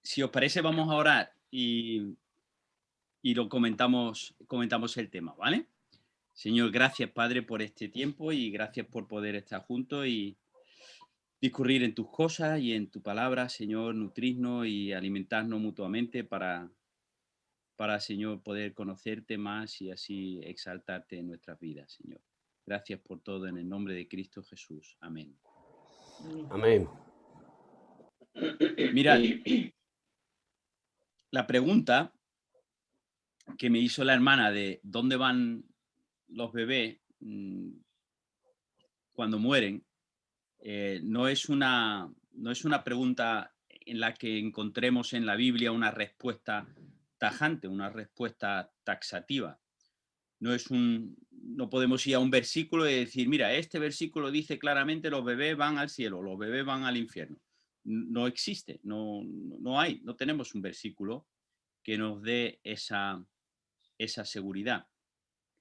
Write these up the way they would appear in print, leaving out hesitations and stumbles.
Si os parece, vamos a orar y lo comentamos el tema, ¿vale? Señor, gracias, Padre, por este tiempo y gracias por poder estar juntos y discurrir en tus cosas y en tu palabra, Señor, nutrirnos y alimentarnos mutuamente para, Señor, poder conocerte más y así exaltarte en nuestras vidas, Señor. Gracias por todo en el nombre de Cristo Jesús. Amén. Amén. Mirad, la pregunta que me hizo la hermana de dónde van los bebés cuando mueren, no es una pregunta en la que encontremos en la Biblia una respuesta tajante, una respuesta taxativa. No podemos ir a un versículo y decir, mira, este versículo dice claramente los bebés van al cielo, los bebés van al infierno. No existe, no hay, no tenemos un versículo que nos dé esa seguridad.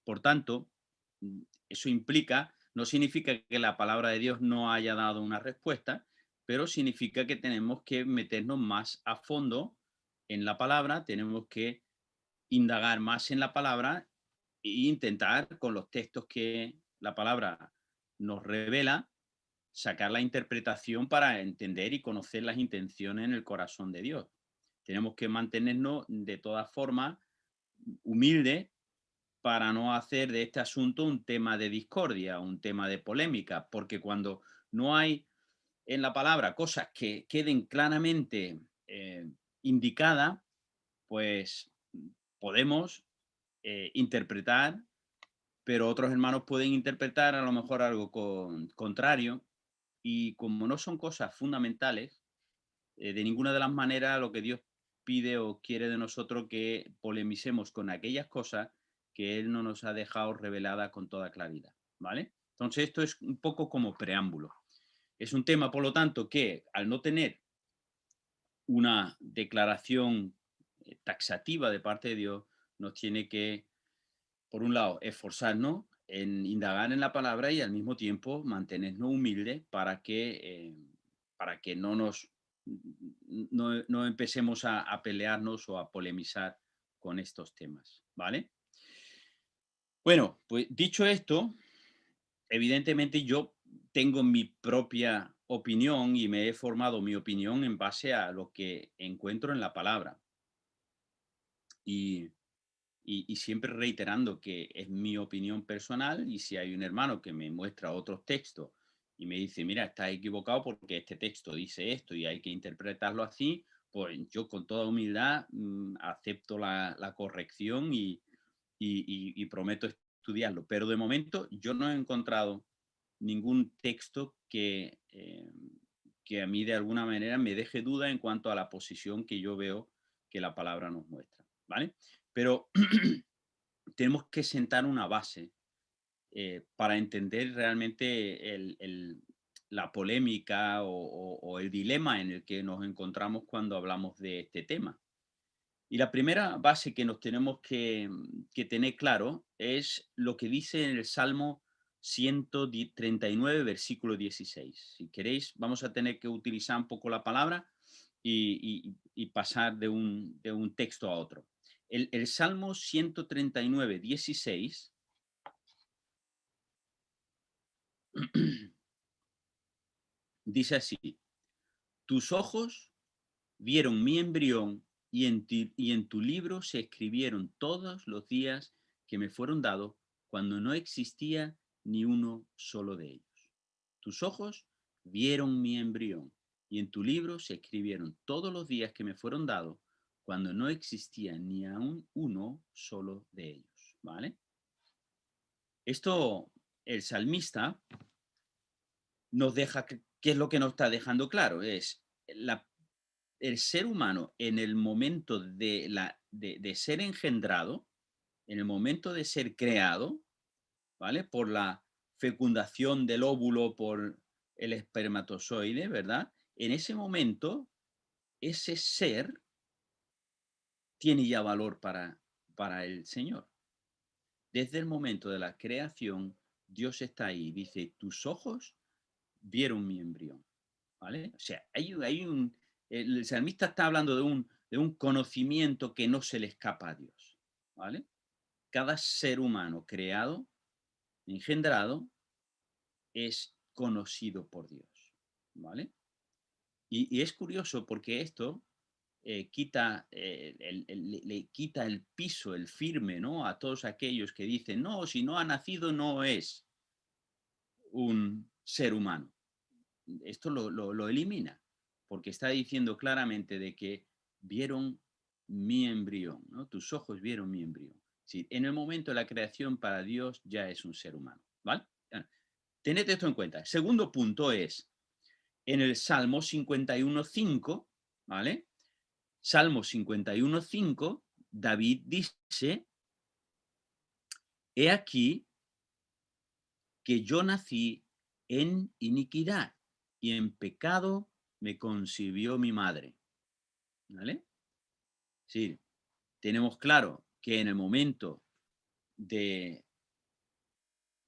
Por tanto, eso implica, no significa que la palabra de Dios no haya dado una respuesta, pero significa que tenemos que meternos más a fondo en la palabra, tenemos que indagar más en la palabra e intentar con los textos que la palabra nos revela, sacar la interpretación para entender y conocer las intenciones en el corazón de Dios. Tenemos que mantenernos de todas formas humildes para no hacer de este asunto un tema de discordia, un tema de polémica, porque cuando no hay en la palabra cosas que queden claramente indicadas, pues podemos interpretar, pero otros hermanos pueden interpretar a lo mejor algo contrario, y como no son cosas fundamentales, de ninguna de las maneras lo que Dios pide o quiere de nosotros que polemicemos con aquellas cosas que Él no nos ha dejado reveladas con toda claridad, ¿vale? Entonces esto es un poco como preámbulo. Es un tema, por lo tanto, que al no tener una declaración taxativa de parte de Dios, nos tiene que, por un lado, esforzarnos en indagar en la palabra y al mismo tiempo mantenernos humildes para que no empecemos a pelearnos o a polemizar con estos temas, ¿vale? Bueno, pues dicho esto, evidentemente yo tengo mi propia opinión y me he formado mi opinión en base a lo que encuentro en la palabra. Y, y siempre reiterando que es mi opinión personal, y si hay un hermano que me muestra otros textos y me dice, mira, estás equivocado porque este texto dice esto y hay que interpretarlo así, pues yo con toda humildad acepto la corrección y prometo estudiarlo. Pero de momento yo no he encontrado ningún texto que a mí de alguna manera me deje duda en cuanto a la posición que yo veo que la palabra nos muestra, ¿vale? Pero tenemos que sentar una base para entender realmente la polémica o el dilema en el que nos encontramos cuando hablamos de este tema. Y la primera base que nos tenemos que tener claro es lo que dice en el Salmo 139, versículo 16. Si queréis, vamos a tener que utilizar un poco la palabra y pasar de un texto a otro. El Salmo 139, 16 dice así: tus ojos vieron mi embrión y en tu libro se escribieron todos los días que me fueron dados cuando no existía ni uno solo de ellos. Tus ojos vieron mi embrión y en tu libro se escribieron todos los días que me fueron dados cuando no existía ni aún uno solo de ellos. ¿Vale? Esto, el salmista nos deja, ¿qué es lo que nos está dejando claro? Es el ser humano en el momento de ser engendrado, en el momento de ser creado, ¿vale? Por la fecundación del óvulo, por el espermatozoide, ¿verdad? En ese momento, ese ser tiene ya valor para el Señor. Desde el momento de la creación, Dios está ahí. Dice, tus ojos vieron mi embrión, ¿vale? O sea, hay un el salmista está hablando de un conocimiento que no se le escapa a Dios, ¿vale? Cada ser humano creado, engendrado, es conocido por Dios, ¿vale? Y es curioso porque esto quita, le quita el piso, el firme, ¿no? A todos aquellos que dicen, no, si no ha nacido no es un ser humano. Esto lo elimina, porque está diciendo claramente de que vieron mi embrión, ¿no? Tus ojos vieron mi embrión. Sí, en el momento de la creación para Dios ya es un ser humano, ¿vale? Tened esto en cuenta. Segundo punto es, en el Salmo 51.5, ¿vale? Salmo 51.5, David dice, he aquí que yo nací en iniquidad y en pecado me concibió mi madre, ¿vale? Sí, tenemos claro que de,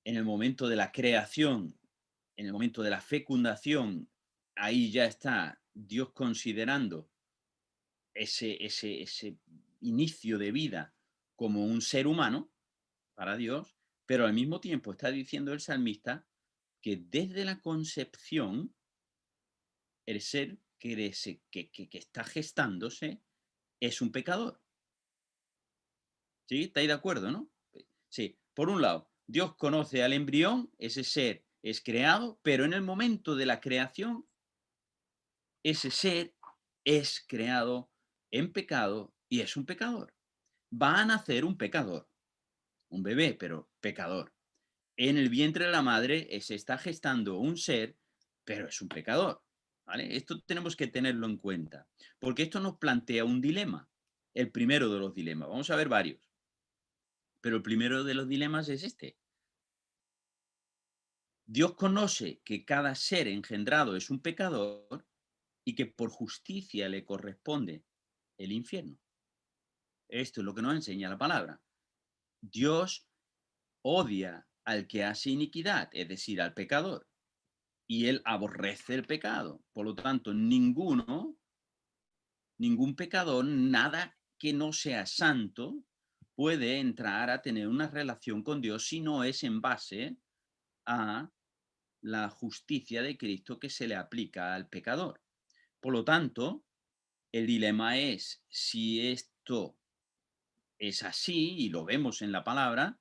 en el momento de la creación, en el momento de la fecundación, ahí ya está Dios considerando ese inicio de vida como un ser humano para Dios, pero al mismo tiempo está diciendo el salmista que desde la concepción, el ser que está gestándose es un pecador. ¿Sí? ¿Estáis de acuerdo, no? Sí, por un lado, Dios conoce al embrión, ese ser es creado, pero en el momento de la creación, ese ser es creado en pecado y es un pecador. Va a nacer un pecador, un bebé, pero pecador. En el vientre de la madre se está gestando un ser, pero es un pecador. ¿Vale? Esto tenemos que tenerlo en cuenta, porque esto nos plantea un dilema, el primero de los dilemas. Vamos a ver varios, pero el primero de los dilemas es este. Dios conoce que cada ser engendrado es un pecador y que por justicia le corresponde el infierno. Esto es lo que nos enseña la palabra. Dios odia al que hace iniquidad, es decir, al pecador, y él aborrece el pecado. Por lo tanto, ningún pecador, nada que no sea santo, puede entrar a tener una relación con Dios si no es en base a la justicia de Cristo que se le aplica al pecador. Por lo tanto, el dilema es si esto es así, y lo vemos en la palabra,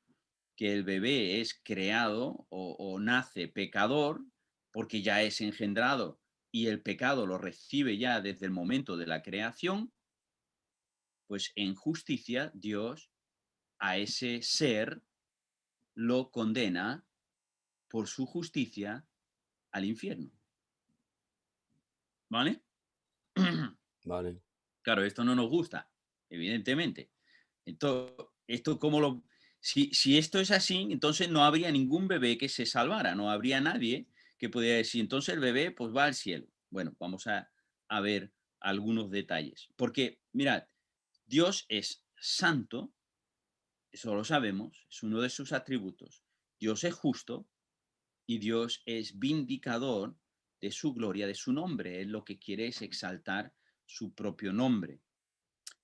que el bebé es creado o nace pecador porque ya es engendrado y el pecado lo recibe ya desde el momento de la creación, pues en justicia Dios a ese ser lo condena por su justicia al infierno. ¿Vale? Vale. Claro, esto no nos gusta, evidentemente. Entonces, esto cómo lo... Si esto es así, entonces no habría ningún bebé que se salvara, no habría nadie que pudiera decir, entonces el bebé pues va al cielo. Bueno, vamos a ver algunos detalles. Porque, mirad, Dios es santo, eso lo sabemos, es uno de sus atributos. Dios es justo y Dios es vindicador de su gloria, de su nombre. Él lo que quiere es exaltar su propio nombre.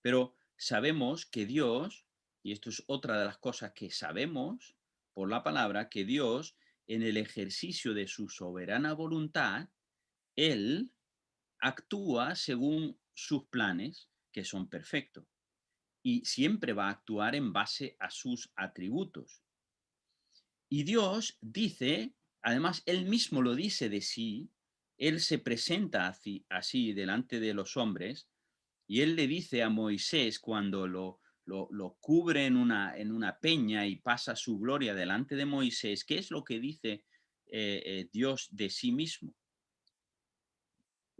Pero sabemos que Dios, y esto es otra de las cosas que sabemos por la palabra, que Dios, en el ejercicio de su soberana voluntad, Él actúa según sus planes, que son perfectos, y siempre va a actuar en base a sus atributos. Y Dios dice, además, Él mismo lo dice de sí, Él se presenta así delante de los hombres, y él le dice a Moisés cuando lo cubre en una peña y pasa su gloria delante de Moisés, ¿qué es lo que dice Dios de sí mismo?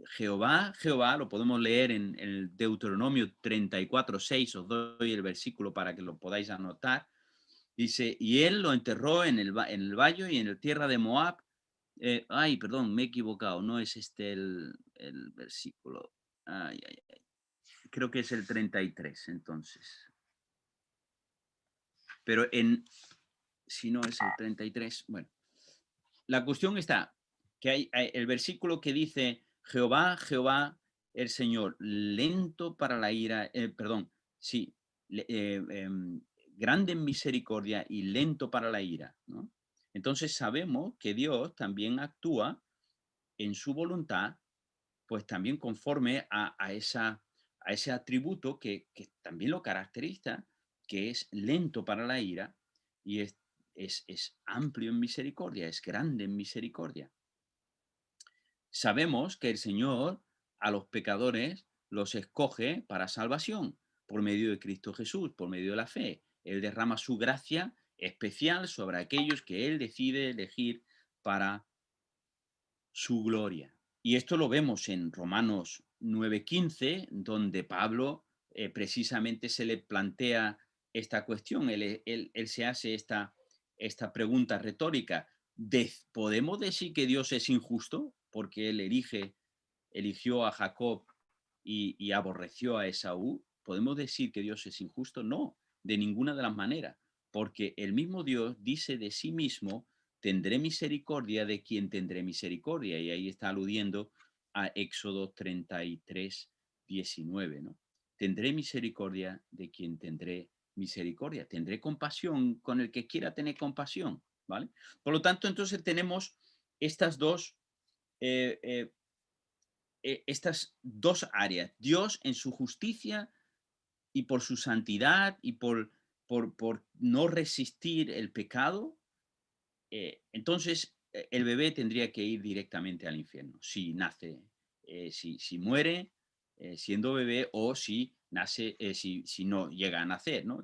Jehová, Jehová, lo podemos leer en el Deuteronomio 34:6, os doy el versículo para que lo podáis anotar. Dice, y él lo enterró en el valle y en la tierra de Moab. Ay, perdón, me he equivocado, no es este el versículo. Ay, ay, ay. Creo que es el 33, entonces. Pero si no es el 33, bueno. La cuestión está que hay el versículo que dice, Jehová, Jehová el Señor lento para la ira, perdón, sí, grande en misericordia y lento para la ira, ¿no? Entonces sabemos que Dios también actúa en su voluntad, pues también conforme a ese atributo que también lo caracteriza, que es lento para la ira y es amplio en misericordia, es grande en misericordia. Sabemos que el Señor a los pecadores los escoge para salvación por medio de Cristo Jesús, por medio de la fe. Él derrama su gracia especial sobre aquellos que Él decide elegir para su gloria. Y esto lo vemos en Romanos 9:15, donde Pablo precisamente se le plantea esta cuestión. Él se hace esta pregunta retórica. ¿Podemos decir que Dios es injusto porque Él eligió a Jacob y aborreció a Esaú? ¿Podemos decir que Dios es injusto? No, de ninguna de las maneras, porque el mismo Dios dice de sí mismo: tendré misericordia de quien tendré misericordia. Y ahí está aludiendo a Éxodo 33:19, ¿no? Tendré misericordia de quien tendré misericordia. Tendré compasión con el que quiera tener compasión, ¿vale? Por lo tanto, entonces tenemos estas eh, eh, estas dos áreas. Dios en su justicia y por su santidad y por no resistir el pecado, entonces el bebé tendría que ir directamente al infierno si nace, si muere siendo bebé o si nace, si no llega a nacer, ¿no?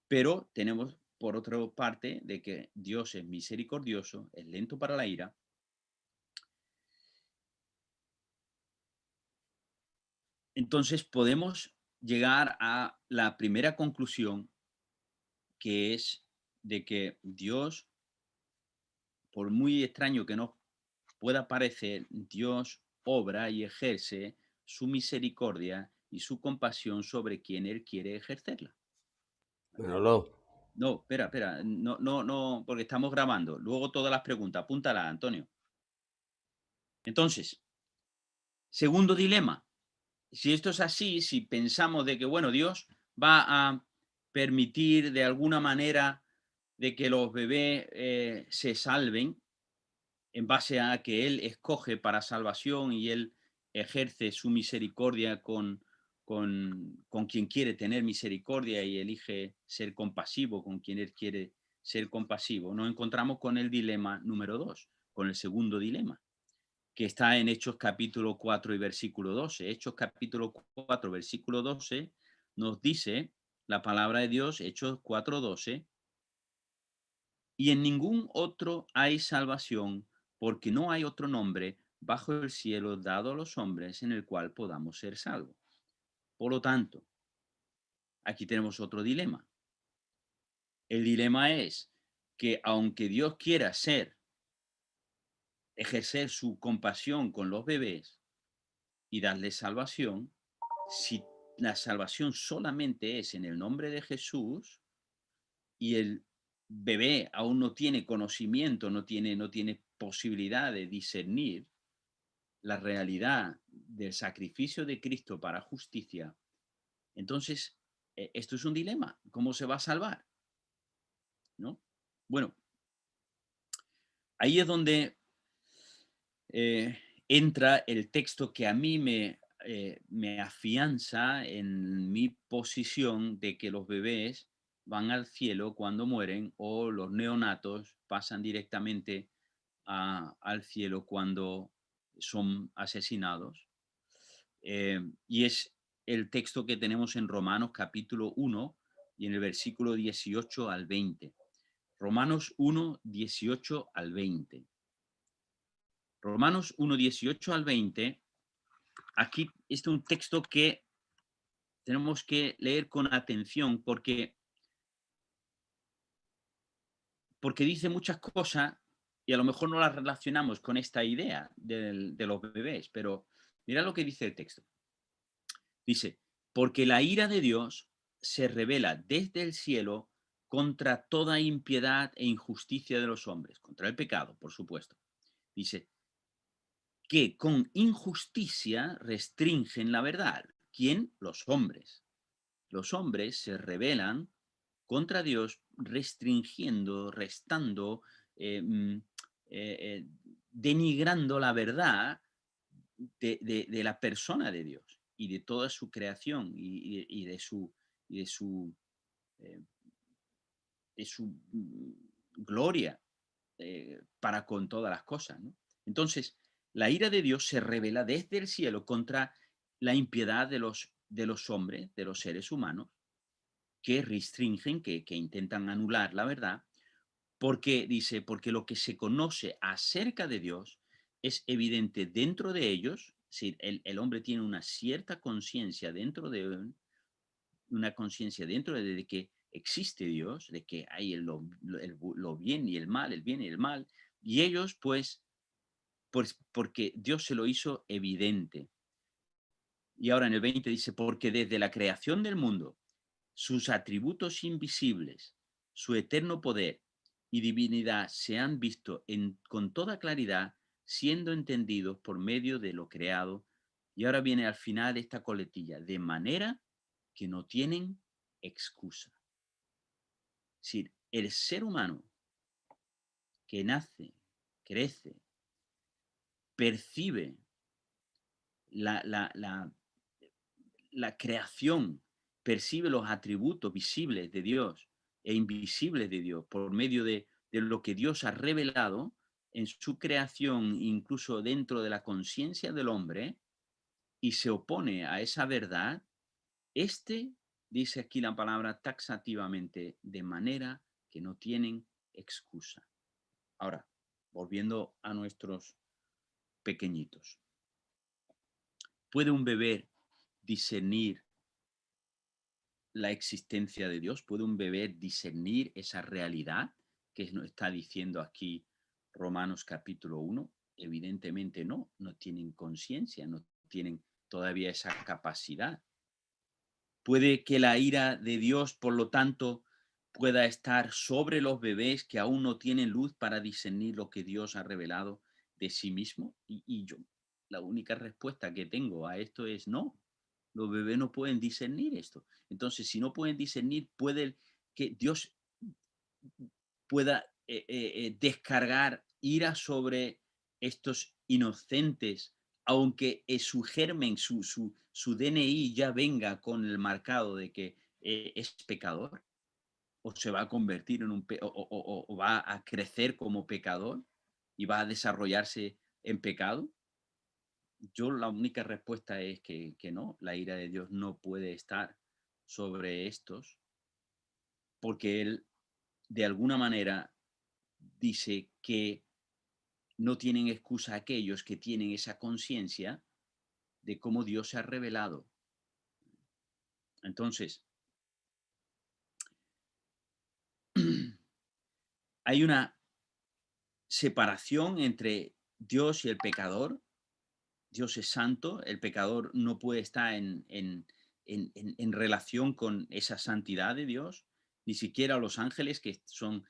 Pero tenemos por otra parte de que Dios es misericordioso, es lento para la ira. Entonces podemos llegar a la primera conclusión, que es de que Dios, por muy extraño que nos pueda parecer, Dios obra y ejerce su misericordia y su compasión sobre quien Él quiere ejercerla. Manolo, No, espera, no, porque estamos grabando. Luego todas las preguntas, apúntala, Antonio. Entonces, segundo dilema. Si esto es así, si pensamos de que, bueno, Dios va a permitir de alguna manera de que los bebés se salven en base a que Él escoge para salvación y Él ejerce su misericordia con quien quiere tener misericordia y elige ser compasivo con quien Él quiere ser compasivo, nos encontramos con el dilema número 2, con el segundo dilema, que está en Hechos capítulo 4 y versículo 12. Hechos capítulo 4, versículo 12 nos dice la palabra de Dios, Hechos 4:12, y en ningún otro hay salvación, porque no hay otro nombre bajo el cielo dado a los hombres en el cual podamos ser salvos. Por lo tanto, aquí tenemos otro dilema. El dilema es que aunque Dios quiera ejercer su compasión con los bebés y darles salvación, si la salvación solamente es en el nombre de Jesús y el bebé aún no tiene conocimiento, no tiene posibilidad de discernir la realidad del sacrificio de Cristo para justicia, entonces esto es un dilema. ¿Cómo se va a salvar? ¿No? Bueno, ahí es donde entra el texto que a mí me afianza en mi posición de que los bebés van al cielo cuando mueren o los neonatos pasan directamente al cielo cuando son asesinados. Y es el texto que tenemos en Romanos capítulo 1 y en el versículo 18 al 20. Romanos 1, 18 al 20. Romanos 1, 18 al 20. Aquí está un texto que tenemos que leer con atención porque dice muchas cosas y a lo mejor no las relacionamos con esta idea de los bebés, pero mira lo que dice el texto. Dice, porque la ira de Dios se revela desde el cielo contra toda impiedad e injusticia de los hombres, contra el pecado, por supuesto. Dice, que con injusticia restringen la verdad. ¿Quién? Los hombres. Los hombres se rebelan contra Dios restringiendo, restando, eh, mm, eh, denigrando la verdad de la persona de Dios y de toda su creación y y de su, eh, de su gloria para con todas las cosas, ¿no? Entonces, la ira de Dios se revela desde el cielo contra la impiedad de los hombres, de los seres humanos, que restringen, que intentan anular la verdad, porque dice, porque lo que se conoce acerca de Dios es evidente dentro de ellos, si el hombre tiene una cierta conciencia dentro de él, una conciencia dentro de que existe Dios, de que hay lo bien y el mal, el bien y el mal, y ellos pues porque Dios se lo hizo evidente. Y ahora en el 20 dice, porque desde la creación del mundo, sus atributos invisibles, su eterno poder y divinidad se han visto con toda claridad, siendo entendidos por medio de lo creado. Y ahora viene al final esta coletilla, de manera que no tienen excusa. Es decir, el ser humano que nace, crece, percibe la, la, la, la creación, percibe los atributos visibles de Dios e invisibles de Dios por medio de lo que Dios ha revelado en su creación, incluso dentro de la conciencia del hombre, y se opone a esa verdad, este, dice aquí la palabra taxativamente, de manera que no tienen excusa. Ahora, volviendo a nuestros pequeñitos. ¿Puede un bebé discernir la existencia de Dios? ¿Puede un bebé discernir esa realidad que nos está diciendo aquí Romanos capítulo 1? Evidentemente no, no tienen conciencia, no tienen todavía esa capacidad. ¿Puede que la ira de Dios, por lo tanto, pueda estar sobre los bebés que aún no tienen luz para discernir lo que Dios ha revelado de sí mismo? Y yo, la única respuesta que tengo a esto es no. Los bebés no pueden discernir esto. Entonces, si no pueden discernir, puede que Dios pueda descargar ira sobre estos inocentes, aunque su germen, su DNI ya venga con el marcado de que es pecador, o se va a convertir en o va a crecer como pecador y va a desarrollarse en pecado. Yo la única respuesta es que no, la ira de Dios no puede estar sobre estos, porque Él de alguna manera dice que no tienen excusa aquellos que tienen esa conciencia de cómo Dios se ha revelado. Entonces, hay una separación entre Dios y el pecador. Dios es santo, el pecador no puede estar en relación con esa santidad de Dios, ni siquiera los ángeles que son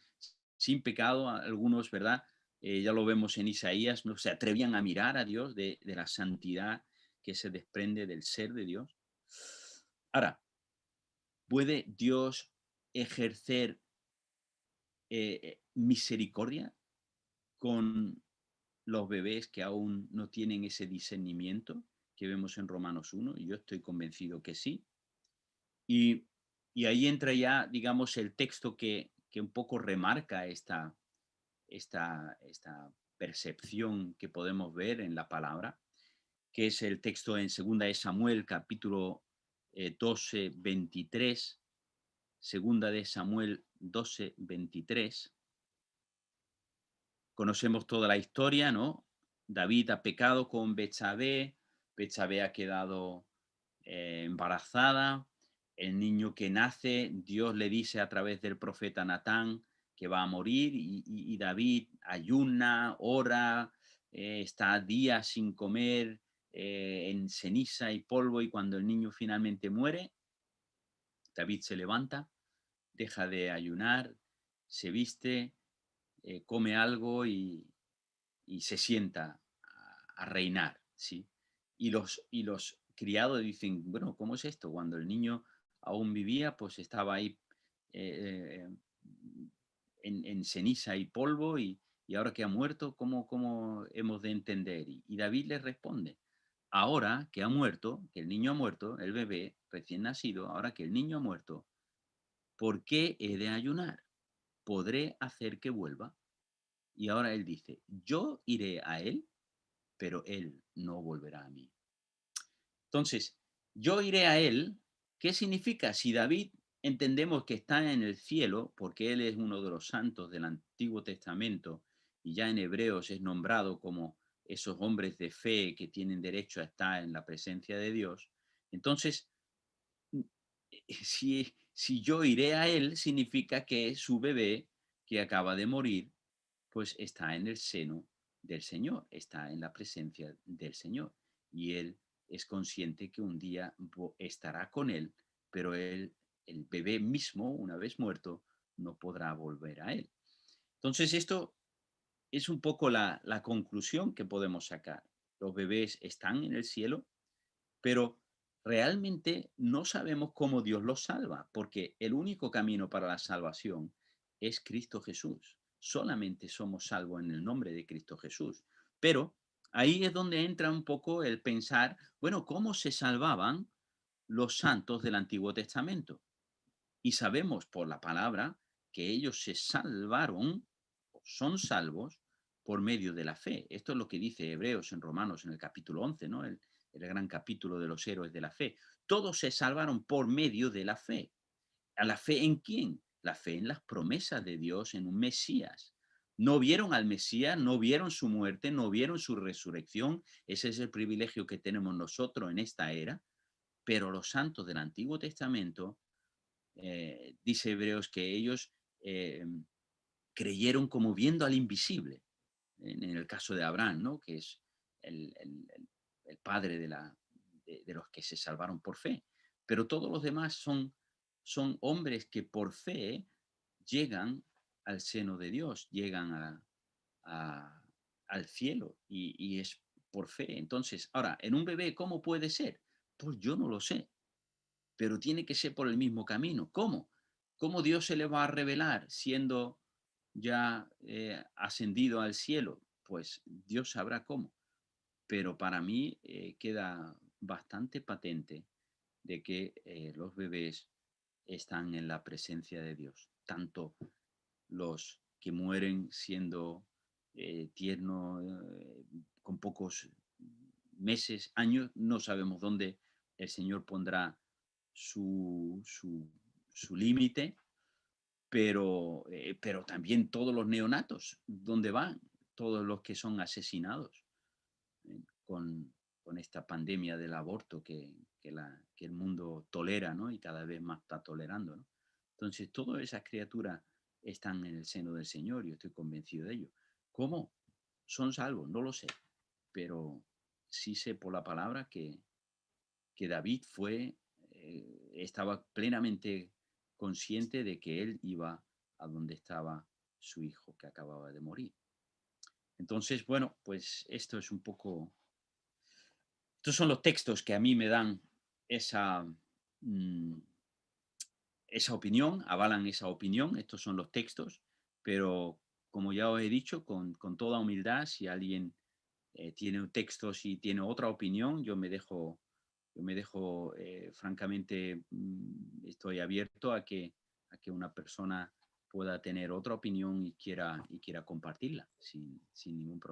sin pecado, algunos, ¿verdad? Ya lo vemos en Isaías, no se atrevían a mirar a Dios de la santidad que se desprende del ser de Dios. Ahora, ¿puede Dios ejercer misericordia con los bebés que aún no tienen ese discernimiento que vemos en Romanos 1? Y yo estoy convencido que sí. Y, y ahí entra ya, digamos, el texto que un poco remarca esta percepción que podemos ver en la palabra, que es el texto en 2 de Samuel, capítulo 12, 23, 2 de Samuel 12, 23. Conocemos toda la historia, ¿no? David ha pecado con Betsabé, Betsabé ha quedado embarazada, el niño que nace, Dios le dice a través del profeta Natán que va a morir y David ayuna, ora, está días sin comer, en ceniza y polvo, y cuando el niño finalmente muere, David se levanta, deja de ayunar, se viste, come algo y se sienta a reinar, ¿sí? Y los criados dicen, bueno, ¿cómo es esto? Cuando el niño aún vivía, pues estaba ahí eh, en ceniza y polvo y ahora que ha muerto, ¿cómo hemos de entender? Y David les responde, ahora que ha muerto, que el niño ha muerto, el bebé recién nacido, ahora que el niño ha muerto, ¿por qué he de ayunar? ¿Podré hacer que vuelva? Y ahora él dice, yo iré a él, pero él no volverá a mí. Entonces, yo iré a él, ¿qué significa? Si David entendemos que está en el cielo, porque él es uno de los santos del Antiguo Testamento, y ya en Hebreos es nombrado como esos hombres de fe que tienen derecho a estar en la presencia de Dios, entonces, si yo iré a él, significa que su bebé que acaba de morir, pues está en el seno del Señor, está en la presencia del Señor. Y él es consciente que un día estará con él, pero el bebé mismo, una vez muerto, no podrá volver a él. Entonces, esto es un poco la conclusión que podemos sacar. Los bebés están en el cielo, pero realmente no sabemos cómo Dios los salva, porque el único camino para la salvación es Cristo Jesús. Solamente somos salvos en el nombre de Cristo Jesús. Pero ahí es donde entra un poco el pensar, bueno, ¿cómo se salvaban los santos del Antiguo Testamento? Y sabemos por la palabra que ellos se salvaron, o son salvos, por medio de la fe. Esto es lo que dice Hebreos en Romanos en el capítulo 11, ¿no? El gran capítulo de los héroes de la fe. Todos se salvaron por medio de la fe. ¿A la fe en quién? La fe en las promesas de Dios, en un Mesías. No vieron al Mesías, no vieron su muerte, no vieron su resurrección. Ese es el privilegio que tenemos nosotros en esta era. Pero los santos del Antiguo Testamento, dice Hebreos que ellos eh, creyeron como viendo al invisible. En el caso de Abraham, ¿no? Que es el padre de los que se salvaron por fe. Pero todos los demás son hombres que por fe llegan al seno de Dios, llegan a- al cielo y es por fe. Entonces, ahora, en un bebé, ¿cómo puede ser? Pues yo no lo sé, pero tiene que ser por el mismo camino. ¿Cómo? ¿Cómo Dios se le va a revelar siendo ya ascendido al cielo? Pues Dios sabrá cómo. Pero para mí queda bastante patente de que los bebés están en la presencia de Dios, tanto los que mueren siendo tiernos, con pocos meses, años, no sabemos dónde el Señor pondrá su límite, pero también todos los neonatos, ¿dónde van? Todos los que son asesinados eh, con, con esta pandemia del aborto que el mundo tolera, ¿no? Y cada vez más está tolerando, ¿no? Entonces, todas esas criaturas están en el seno del Señor y yo estoy convencido de ello. ¿Cómo son salvos? No lo sé, pero sí sé por la palabra que David estaba plenamente consciente de que él iba a donde estaba su hijo que acababa de morir. Entonces, bueno, pues esto es un poco, estos son los textos que a mí me dan esa, mm, esa opinión, avalan esa opinión, estos son los textos, pero como ya os he dicho, con toda humildad, si alguien tiene textos y tiene otra opinión, yo me dejo francamente, estoy abierto a que una persona pueda tener otra opinión y quiera compartirla sin ningún problema.